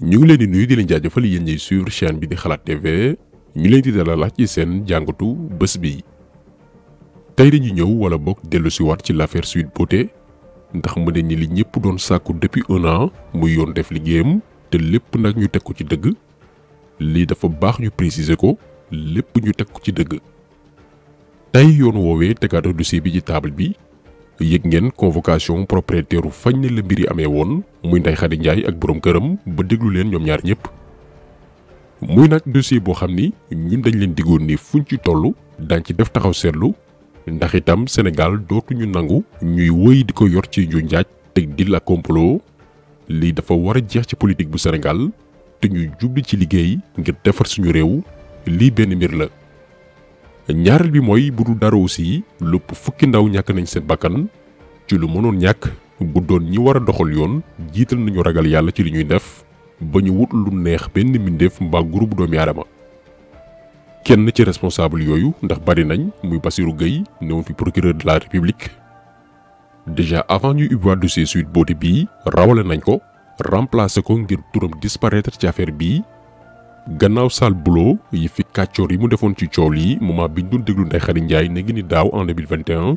ñu ngi leen di nuyu di leen jaajëfal yéen ñiy sur chaîne bi di Xalaat TV ñu leen di dalal ci seen jàngatu bés bi. tey dañu ñëw wala bokk dellu si waat ci l'affaire Sweet Beauté ndax mu ne ni li ñëpp doon sàkku depuis 1 an muy yoon def liggéeyam te lépp nag ñu teg ko ci dëgg lii dafa baax ñu préciser ko lépp ñu teg ko ci dëgg. tey yoon woowee tegaat dossier bi ci table bi yëg ngeen convocation propriétaire fañ ne la mbir yi amee woon muy Ndeye Khady Ndiaye ak borom këram ba déglu leen ñoom ñaar ñëpp. muy nag dossier boo xam ni ñun dañ leen diggoon ni fuñ ci toll daañ ci def taxaw seetlu ndax itam Sénégal dootuñu nangu ñuy wëy di ko yor ci ju njaaj teg dil ak complot lii dafa war a jeex ci politique bu Sénégal te ñu jubli ci liggéey ngir defar suñu réew lii benn mbir la. ñaareel bi mooy bu dul dara aussi lépp fukki ndaw ñàkk nañ seen bakkan ci lu mënoon ñàkk bu doon ñi war a doxal yoon jiital nañu ragal yàlla ci li ñuy def ba ñu wut lu neex benn mbindeef mbaa groupe doomi aadama. kenn ci responsable yooyu ndax bari nañ muy Bassirou Gueye newoon fi procureur de la République déjà avant ñuy ubbiwaat dossier Sweet Beauté bii rawale nañ ko remplacer ko ngir turam disparaître ci affaire bii. gannaaw sale boulot yi fi kàccoor yi mu defoon ci coow lii moment bi ñu doon déglu Ndeye Khady Ndiaye ne ngi ni daaw en 2021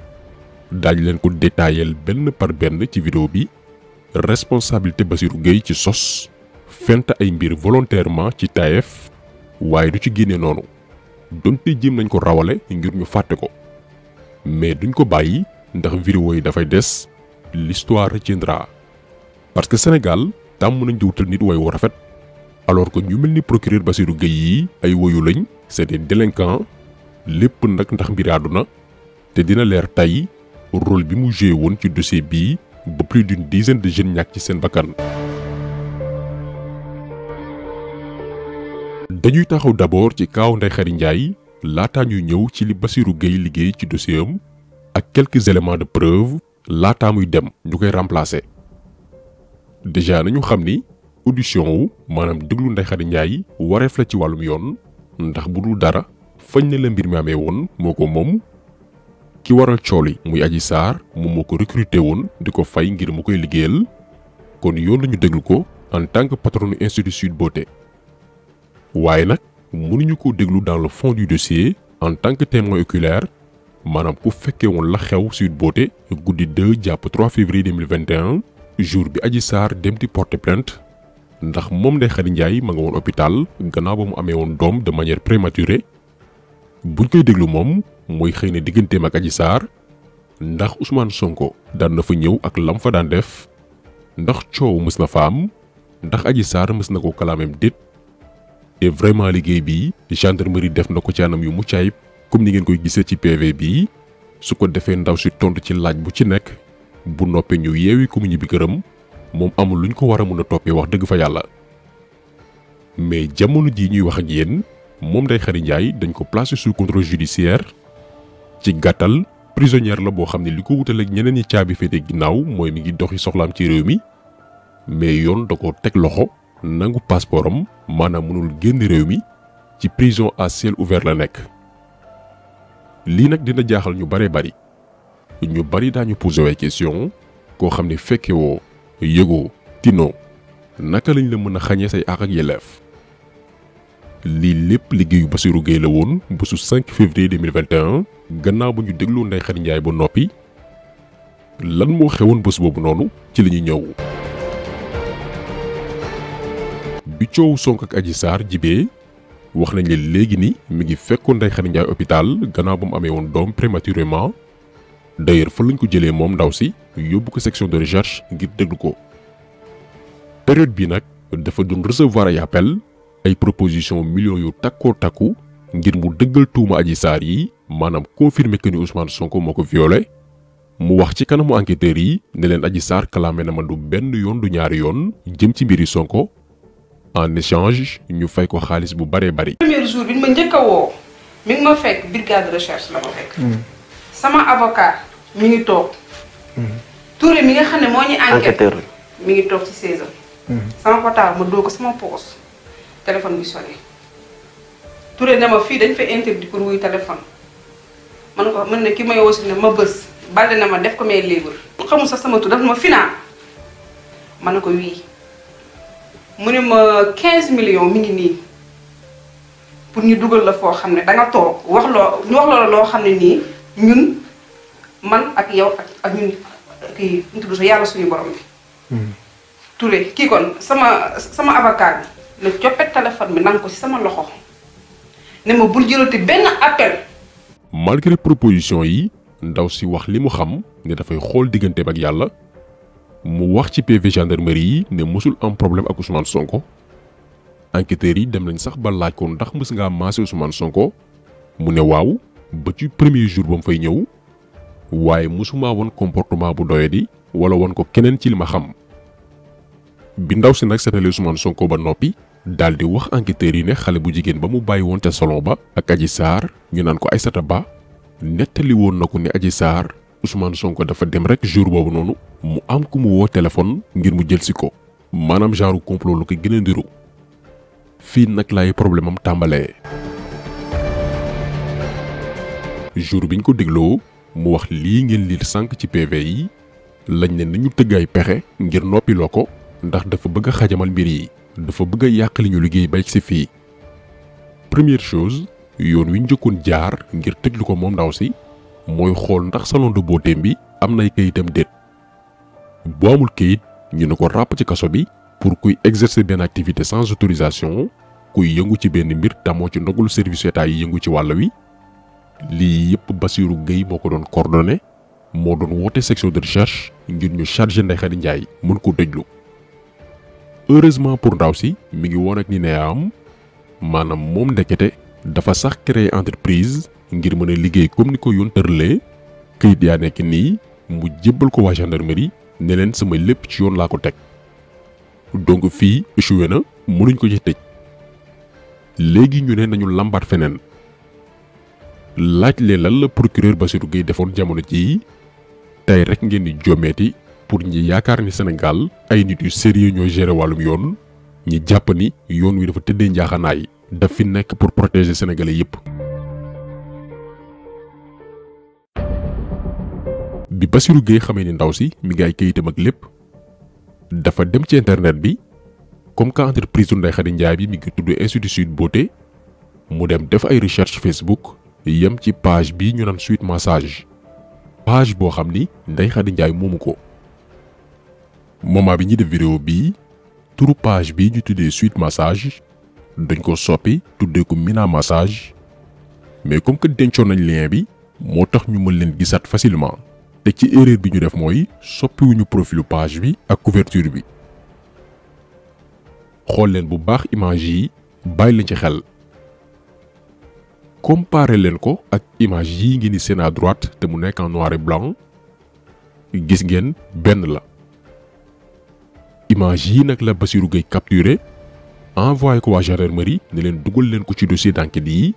daañu leen ko détaillé benn par benn ci vidéo bi responsabilité Bassirou Gueye ci sos fent ay mbir volontairement ci tayeef waaye du ci génne noonu donte jéem nañ ko rawale ngir ñu fàtte ko mais duñ ko bàyyi ndax vidéo yi dafay des l'histoire retiendra parce que Sénégal tàmm nañ di wutal nit way wu rafet. alors que ñu mel ni procureur Bassirou Gueye yi ay woyu lañ c'est des délinquants lépp nag ndax mbiri àdduna te dina leer tey rôle bi mu joué woon ci dossier bii ba plus d'une dizaine de jeunes ñàkk ci seen bakkan. dañuy taxaw d'abord ci kaaw Ndeye Khady Ndiaye laataa ñuy ñëw ci li Bassirou Gueye liggéey ci dossier am ak quelques éléments de preuve laataa muy dem ñu koy remplacer. déjà nañu xam ni. audition wu maanaam déglu Ndeye Khady Ndiaye wareef la ci wàllum yoon ndax bu dul dara fañ ne la mbir mi amee woon moo ko moom ki waral cool yi muy Adji Sarr moom moo ko recruté woon di ko fay ngir mu koy liggéeyal kon yoon lañu déglu ko en tant que patron institut Sweet Beauté. waaye nag mënuñu ko déglu dans le fond du dossier en tant que témoin oculaire maanaam ku fekkee woon la xew Sweet Beauté guddi 2 jàpp 3 février 2021 jour bi Adji Sarr dem di porter plainte. ndax moom Ndeye Khady Ndiaye ma nga woon hôpital gannaaw ba mu amee woon doom de manière prématurée buñ koy déglu moom mooy xëy na digganteem ak Adji Sarr ndax Ousmane Sonko daan na fa ñëw ak lam fa daan def ndax coow mës na fa am ndax Adji Sarr mës na ko kalaameem déet et vraiment liggéey bi gendarmerie def na ko ci anam yu mucc ayib comme ni ngeen koy gisee ci PV bi su ko defee ndaw si tontu ci laaj bu ci nekk bu noppee ñu yeewi ko mu ñibbi këram. moom amul luñ ko war a mën a toppee wax dëgg fa yàlla mais jamono jii ñuy wax ak yéen moom Ndeye Khady Ndiaye dañ ko placé sous contrôle judiciaire ci gàttal prisonnière la boo xam ne li ko wutal ak ñeneen ñi caabi féete ginnaaw mooy mi ngi doxi soxlaam ci réew mi mais yoon da ko teg loxo nangu passeport am maanaam mënul génn réew mi ci prison à ciel ouvert la nekk. lii nag dina jaaxal ñu bari daañu posé ay question koo xam ne fekke woo yëgoo tinoo naka lañ la mën a xañee say àq ak yelleef lii lépp liggéeyu Bassirou Gueye la woon bésu 5 février 2021 gannaaw ba ñu déglu Ndeye Khady Ndiaye ba noppi lan moo xewoon bés boobu noonu ci li ñuy ñëw. bi coowu Sonko ak Adji Sarr jibee wax nañ leen léegi ni mi ngi fekkoon Ndeye Khady Ndiaye hôpital gannaaw ba mu amee woon doom prématurément. d'ailleurs fa lañ ko jëlee moom ndaw si yóbbu ko section de recherche ngir déglu ko période bi nag dafa doon recevoir ay appel ay proposition millions yu takkoo takku ngir mu dëggal tuuma Adji Sarr yi maanaam confirmer que ni Ousmane Sonko moo ko violé mu wax ci kanamu enquêteurs yi ne leen Adji Sarr kalaame na ma du benn yoon du ñaari yoon jëm ci mbiri Sonko en échange ñu fay ko xaalis bu baree bari. premier jour bi ma njëkk a woo mi ngi ma fekk brigade de recherche la ma fekk. sama avocat. mi ngi toog. Touré mi nga xam ne moo ñu enquête mi ngi toog ci 16 ans. sama portable ma doo ko sama poos téléphone bi sonné Touré ne ma fii dañ fa interdit pour wuy téléphone man ne ki may woo si ne ma bës balde na ma def ko may libre xamul sax sama tur daf ma finaa ma ne ko wii mu ne ma 15 millions mi ngi nii pour ñu dugal la foo xam ne da nga toog wax loo xam ne nii ñun man ak yow ak ñun kii ñu tudd yàlla suñu borom bi. Touré kii kon sama avocat bi ne coppet téléphone bi nang ko ci sama loxo ne ma bul jëlati benn appel. malgré proposition yi ndaw si wax li mu xam ne dafay xool digganteem ak yàlla mu wax ci PV gendarmerie yi ne mësul am problème ak Ousmane Sonko. enquêteurs yi dem nañ sax ba laaj ko ndax mës ngaa maase Ousmane Sonko mu ne waaw ba ci premier jour ba mu fay ñëw waaye mësuma woon comportement bu doyadi wala woon ko keneen ci li ma xam. bi ndaw si nag setale Ousmane Sonko ba noppi daal di wax enquêteurs yi ne xale bu jigéen ba mu bàyyi woon ca salon ba ak Adji Sarr ñu naan ko Aïssata Ba nettali woon na ko ne Adji Sarr Ousmane Sonko dafa dem rek jour boobu noonu mu am ku mu woo téléphone ngir mu jël si ko maanaam genre complot lu ko gën a ndiru. fii nag laay problème am tàmbalee. jour biñ ko dégloo mu wax lii ngeen liir sànq ci PV yi lañ ne nañu tëgg ay pexe ngir noppiloo ko ndax dafa bëgg a xajamal mbir yi dafa bëgg a yàq li ñu liggéey bay si fii. première chose yoon wi ñu njëkkoon jaar ngir tëjlu ko moom ndaw si mooy xool ndax salon de beauté bi am nay kayitam déet boo amul kayit ñu ne ko ràpp ci kaso bi pour kuy exercer benn activité sans autorisation kuy yëngu ci benn mbir tamoo ci ndogalu service état yi yëngu ci wàll wi. lii yëpp Bassirou Gueye moo ko doon coordonné moo doon woote section de recherche ngir ñu chargé Ndeye Khady Ndiaye mën ko tëjlu. heureusement pour ndaw si mi ngi woon ak ni ne am maanaam moom ndekete dafa sax créer entreprise ngir mën a liggéey comme ni ko yoon tërlee këyit yaa nekk nii mu jébbal ko waa gendarmerie ne leen sama lépp ci yoon laa ko teg. donc fii échoué na mënuñ ko ci tëj léegi ñu ne nañu lambaat feneen. laaj leen lan la procureur Bassirou Gueye defoon jamono jii tey rek ngeen di jommeeti pour ñi yaakaar ni Sénégal ay nit yu sérieux ñooy gérer wàllum yoon ñi jàpp ni yoon wi dafa tëddee njaaxanaay daf fi nekk pour protéger sénégalais yépp. bi Bassirou Gueye xamee ni ndaw si mi ngi ay kayitam ak lépp dafa dem ci internet bi comme que entreprise Ndeye Khady Ndiaye bi mi ngi tudd Institut Sweet Beauté mu dem def ay recherche Facebook. yem ci page bii ñu naan Sweet Massage page boo xam ni Ndeye Khady Ndiaye moomu ko moment bi ñuy def vidéo bii turu page bii ñu tuddee Sweet Massage dañ ko soppi tuddee ko Mina Massage mais comme que dencoon nañ lien bi moo tax ñu mën leen gisaat facilement te ci erreur bi ñu def mooy soppiwuñu profilu page bi ak couverture bi. xool leen bu baax image yi bàyyi leen ci xel. comparé leen ko ak image yii ngeen di seen à droite te mu nekk en noir et blanc gis ngeen benn la. image yii nag la Bassirou Gueye capturé envoyé ko waa gendarmerie ne leen dugal leen ko ci dossier d'enquête yi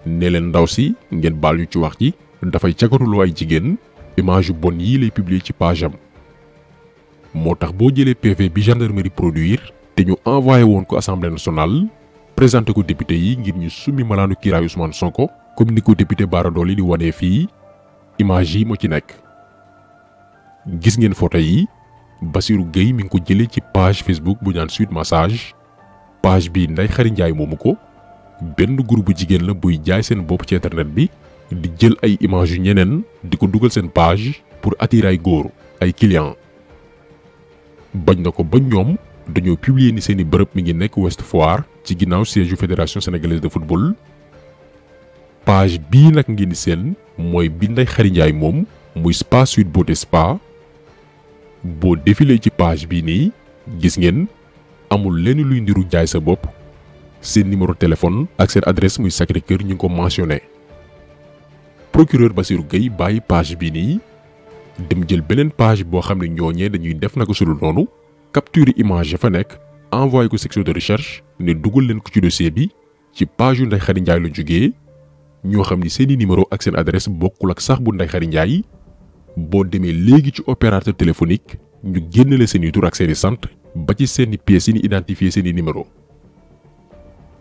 ne leen ndaw si ngeen baal ñu ci wax ji dafay cagatuloo ay jigéen image yu bon yii lay publier ci page am. moo tax boo jëlee PV bi gendarmerie produire te ñu envoyé woon ko assemblée nationale. présenté ko député yi ngir ñu summi malaanu kiiraayu Ousmane Sonko comme ni ko député Bara Dolly di wanee fii image yi moo ci nekk. gis ngeen photo yi Bassirou Gueye mi ngi ko jëlee ci page Facebook bu ñaan Sweet Massage page bi Ndeye Khady Ndiaye moomu ko benn groupe bu jigéen la buy jaay seen bopp ci internet bi di jël ay image yu ñeneen di ko dugal seen page pour attirer ay góor ay clients. bañ na ko ba ñoom dañoo publier ni seeni bërëb mi ngi nekk Ouest Foire ci ginnaaw siège fédération sénégalaise de football. page bii nag ngeen di seen mooy bi Ndeye Khady Ndiaye moom muy Spa Sweet Beauté Spa. boo défilé ci page bii nii gis ngeen amul lenn luy ndiru jaay sa bopp seen numéro téléphone ak seen adresse muy Sacré-Cœur ñu ngi ko mentionné. procureur Bassirou Gueye bàyyi page bii nii dem jël beneen page boo xam ne ñooñee dañuy def naka sudul noonu capture image ya fa nekk envoyé ko section de recherche ne dugal leen ko ci dossier bi ci page yu Ndeye Khady Ndiaye la jógee ñoo xam ni seeni numéro ak seen adresse bokkul ak sax bu Ndeye Khady Ndiaye. boo demee léegi ci opérateur téléphonique ñu génnale seeni tur ak seeni sant ba ci seeni pièces yi ñu identifier seeni numéro.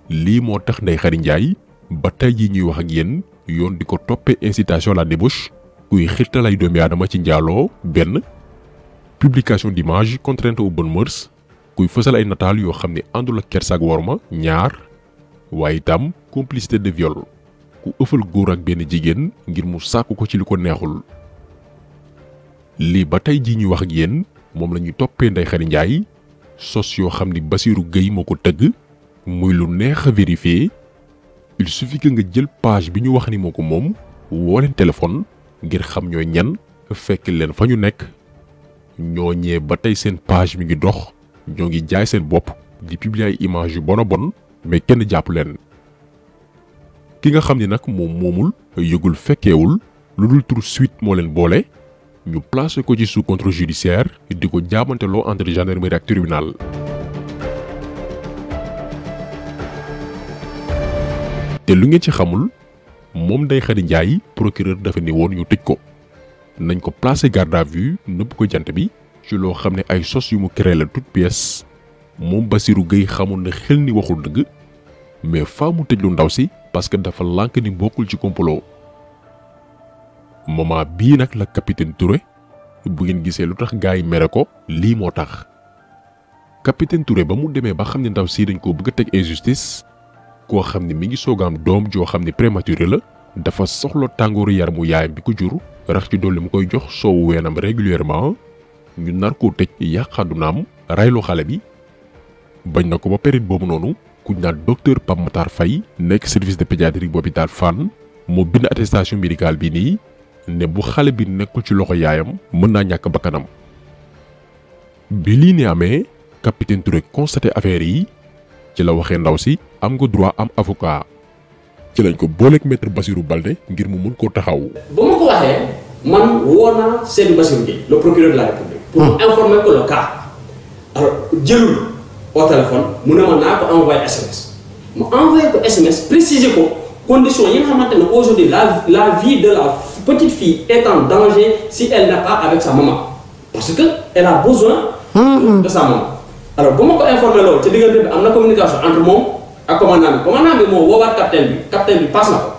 lii moo tax Ndeye Khady Ndiaye ba tey jii ñuy wax ak yéen yoon di ko toppee incitation à la débauche kuy xirtal ay doomi aadama ci njaaloo benn publication d'image contrainte aux bonnes mœurs kuy fësal ay nataal yoo xam ne àndul ak kersa ak worma ñaar waaye itam complicité de viol ku ëffal góor ak benn jigéen ngir mu sàkku ko ci li ko neexul. lii ba tey jii ñuy wax ak yéen moom la ñuy toppee Ndeye Khady Ndiaye sos yoo xam ni Bassirou Gueye moo ko tëgg muy lu neex a vérifier il suffit que nga jël page bi ñu wax ni moo ko moom woo leen téléphone ngir xam ñooy ñan fekk leen fa ñu nekk ñooñee ba tey seen page mi ngi dox ñoo ngi jaay seen bopp di publier ay image yu bon a bon mais kenn jàpp leen. ki nga xam ni nag moom moomul yëgul fekkeewul lu dul tur suite moo leen boole ñu placé ko ci sous contrôle judiciaire di ko jaamanteloo entre gendarmerie ak tribunal. te lu ngeen ci xamul moom Ndeye Khady Ndiaye procureur dafa ni woon ñu tëj ko nañ ko placé garde à vue nëbb ko jant bi ci loo xam ne ay sos yu mu créé la toute pièce moom Bassirou Gueye xamul ne xel ni waxul dëgg mais faa mu tëj lu ndaw si parce que dafa lànk ni bokkul ci complot. moment bii nag la capitaine Touré bu ngeen gisee lu tax gars yi mere ko lii moo tax capitaine Touré ba mu demee ba xam ne ndaw si dañ ko bëgg a teg injustice koo xam ne mi ngi soog a am doom joo xam ne prématuré la dafa soxla tàngooru yaramu yaayam bi ko jur rax ci dolli mu koy jox soowu weenam régulièrement ñu nar koo tëj yàq àddunaam raylu xale bi bañ na ko ba période boobu noonu ku ñu naan docteur Pape Matar Faye nekk service de pédiatrie bu hôpital Fann moo bind attestation médicale bi nii ne bu xale bi nekkul ci loxo yaayam mën naa ñàkk bakkanam. bi lii ne amee capitaine Touré constaté affaire yi ci la waxee ndaw si am nga droit am avocat ci lañ ko booleeg maître Bassirou Baldé ngir mu mun koo taxaw. ba ma ko waxee man woo naa Seydou Bassirou Gueye le procureur de la République. pour informer que le cas. alors jëlul au téléphone mu ne ma naa ko envoyé SMS mu envoyé ko SMS préciser ko conditions yi nga xamante ne aujourd'hui la vie de la petite fille est en danger si elle n'est pas avec sa maman parce que elle a besoin de sa maman. alors ba ma ko informé loolu ci diggante bi am na communication entre moom ak commandant bi moo woowaat capitaine bi passe na ko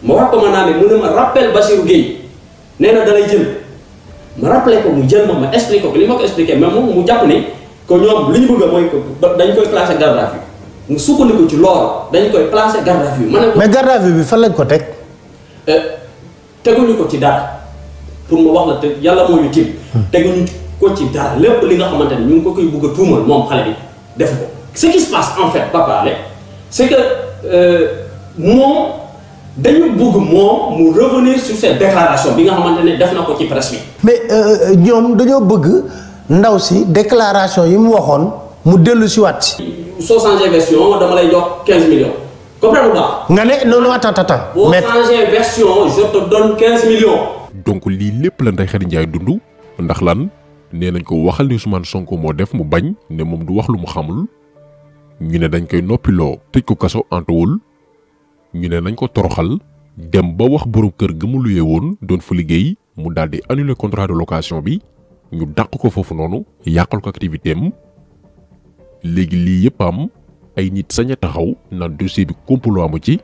ma wax commandant bi mu ne ma rappel Bassirou Gueye nee na da lay jël ma rappelé ko mu jël ma expliqué ko li ma ko expliqué mais moom mu jàpp ni que ñoom li ñu bëgg mooy que dañ koy classé garde à vue mu sukkandiku ci loolu dañ koy placé garde à vue. ma ne ko mais garde à vue bi fan lañ ko teg. teguñu ko ci dara pour ma wax la te yàlla moo ñu tiim. teguñu ko ci dara lépp li nga xamante ni ñu ngi ko koy bëgg a tuumal moom xale bi def ko. ce qui se passe en fait Papa Alé c'est que moom dañu bëgg moom mu revenir sur cette déclaration bi nga xamante ne def na ko ci presse bi. mais ñoom dañoo bëgg ndaw si déclaration yi mu waxoon mu dellu si waat si. soo changé version dama lay jox 15 millions. comprendre nga. nga ne non attends. boo changé version je te donne 15 millions. donc lii lépp la Ndeye Khady Ndiaye dund ndax lan nee nañ ko waxal ni Ousmane Sonko moo def mu bañ ne moom du wax lu mu xamul ñu ne dañ koy noppiloo tëj ko kaso antuwul ñu ne nañ ko toroxal dem ba wax borom kër ga mu luyee woon doon fa liggéey mu daal di annuler contrat de location bi ñu dàq ko foofu noonu yàqal ko activité am léegi lii yëpp am ay nit sañ a taxaw naan dossier bi complot amu ci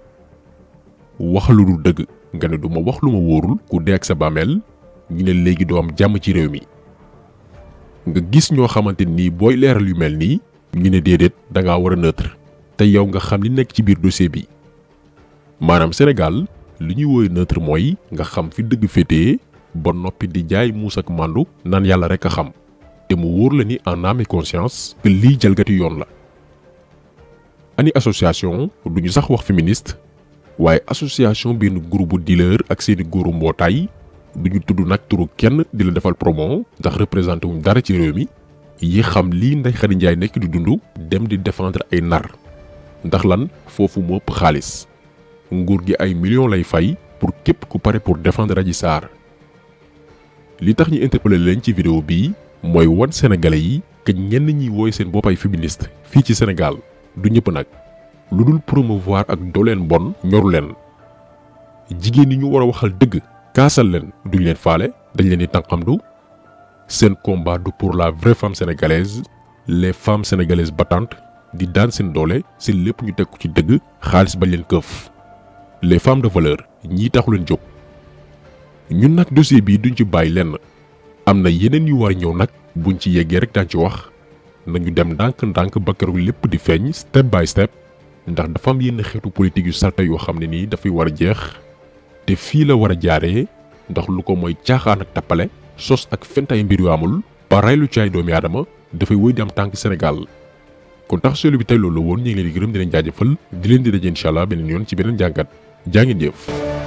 wax lu dul dëgg nga ne du ma wax lu ma wóorul ku dee ak sa bàmmeel ñu ne léegi doo am jàmm ci réew mi nga gis ñoo xamante ni booy leeral yu mel nii ñu ne déedéet da ngaa war a neutre te yow nga xam li nekk ci biir dossier bi maanaam Sénégal li ñuy woowee neutre mooy nga xam fi dëgg féetee ba noppi di jaay muus ak màndu naan yàlla rek a xam te mu wóor la ni en âme et conscience que lii jalgati yoon la. ani association duñu sax wax féministe waaye association benn groupe dealer ak seeni góoru mbootaay duñu tudd nag turu kenn di la defal promo ndax représenté wuñ dara ci réew mi yi xam lii Ndeye Khady Ndiaye nekk di dund dem di défendre ay nar ndax lan foofu moo ëpp xaalis nguur gi ay millions lay fay pour képp ku pare pour défendre Adji Sarr li tax ñu interpellé leen ci vidéo bii mooy wan sénégalais yi que ñenn ñi wooy seen bopp ay féministe fii ci Sénégal du ñëpp nag lu dul promouvoir ak dooleen bon ñoru leen jigéen ñi ñu war a waxal dëgg kaasal leen duñ leen faale dañ leen di tànqamdu seen combat du pour la vraie femme sénégalaise les femmes sénégalaises battantes di daan seen doole seen lépp ñu teg ko ci dëgg xaalis bañ leen këf les femmes de valeur ñii taxu leen jóg ñun nag dossier bii duñ ci bàyyi lenn am na yeneen yu war ñëw nag buñ ci yeggee rek daan ci wax nañu dem ndànk-ndànk ba keroog lépp di feeñ step by step ndax dafa am yenn xeetu politique yu salte yoo xam ne nii dafay war a jeex te fii la war a jaaree ndax lu ko mooy caaxaan ak tappale sos ak fent ay mbir yu amul ba raylu ci ay doomi aadama dafay wëy di am tànk Sénégal kon tax seelu bi tey loolu la woon ñu ngi leen di gërëm di leen jaajëfal di leen di daje incha allah beneen yoon ci beneen jàngat jaa ngeen jëf